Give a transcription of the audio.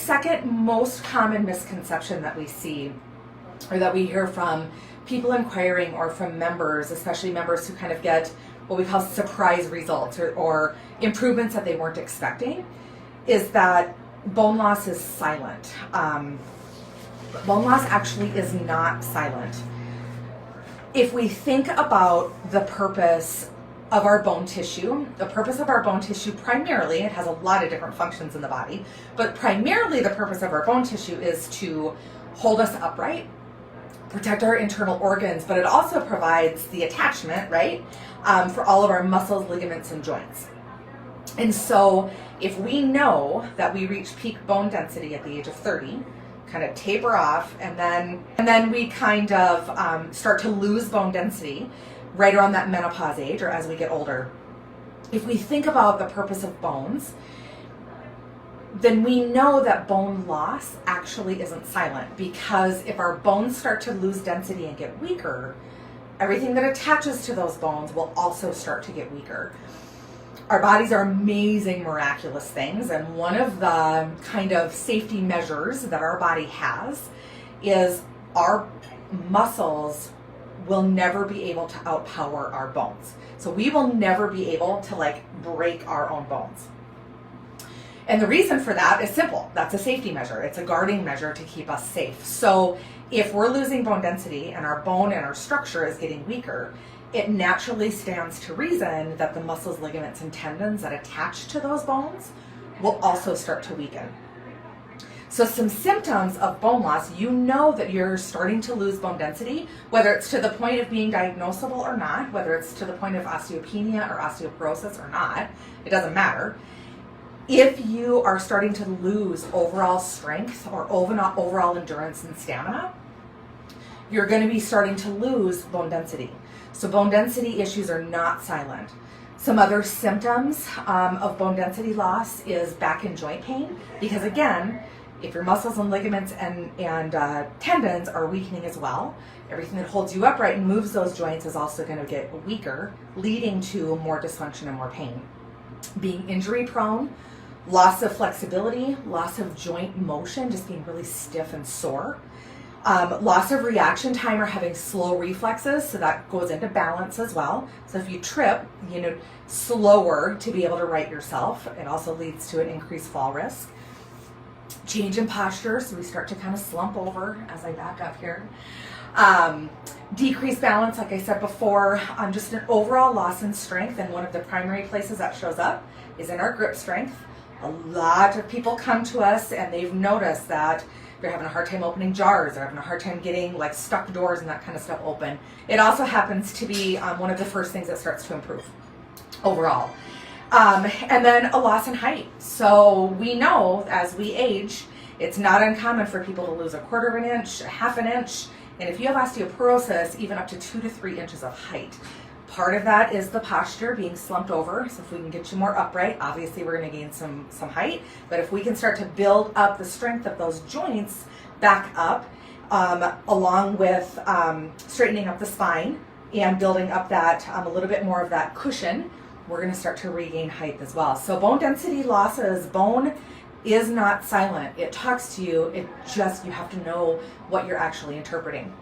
second most common misconception that we see, or that we hear from people inquiring or from members, especially members who kind of get what we call surprise results or improvements that they weren't expecting, is that bone loss is silent. Bone loss actually is not silent. If we think about the purpose of our bone tissue, the purpose of our bone tissue primarily, it has a lot of different functions in the body, but primarily the purpose of our bone tissue is to hold us upright, protect our internal organs, but it also provides the attachment, right, for all of our muscles, ligaments, and joints. And so if we know that we reach peak bone density at the age of 30, kind of taper off, and then we kind of start to lose bone density right around that menopause age or as we get older. If we think about the purpose of bones, then we know that bone loss actually isn't silent, because if our bones start to lose density and get weaker, everything that attaches to those bones will also start to get weaker. Our bodies are amazing, miraculous things, and one of the kind of safety measures that our body has is our muscles will never be able to outpower our bones. So we will never be able to break our own bones. And the reason for that is simple. That's a safety measure. It's a guarding measure to keep us safe. So if we're losing bone density and our bone and our structure is getting weaker, it naturally stands to reason that the muscles, ligaments, and tendons that attach to those bones will also start to weaken. So some symptoms of bone loss, you know that you're starting to lose bone density, whether it's to the point of being diagnosable or not, whether it's to the point of osteopenia or osteoporosis or not, it doesn't matter. If you are starting to lose overall strength or overall endurance and stamina, you're going to be starting to lose bone density. So bone density issues are not silent. Some other symptoms of bone density loss is back and joint pain, because again, if your muscles and ligaments and tendons are weakening as well, everything that holds you upright and moves those joints is also going to get weaker, leading to more dysfunction and more pain. Being injury prone, loss of flexibility, loss of joint motion, just being really stiff and sore. Loss of reaction time or having slow reflexes, so that goes into balance as well. So if you trip, slower to be able to right yourself. It also leads to an increased fall risk. Change in posture, so we start to kind of slump over as I back up here. Decreased balance, like I said before, just an overall loss in strength, and one of the primary places that shows up is in our grip strength. A lot of people come to us and they've noticed that they're having a hard time opening jars, or having a hard time getting stuck doors and that kind of stuff open. It also happens to be one of the first things that starts to improve overall. And then a loss in height. So we know as we age, it's not uncommon for people to lose a quarter of an inch, a half an inch, and if you have osteoporosis, even up to 2 to 3 inches of height. Part of that is the posture, being slumped over. So if we can get you more upright, obviously we're going to gain some height. But if we can start to build up the strength of those joints back up, along with straightening up the spine and building up that a little bit more of that cushion, we're going to start to regain height as well. So bone density losses, bone is not silent. It talks to you. You have to know what you're actually interpreting.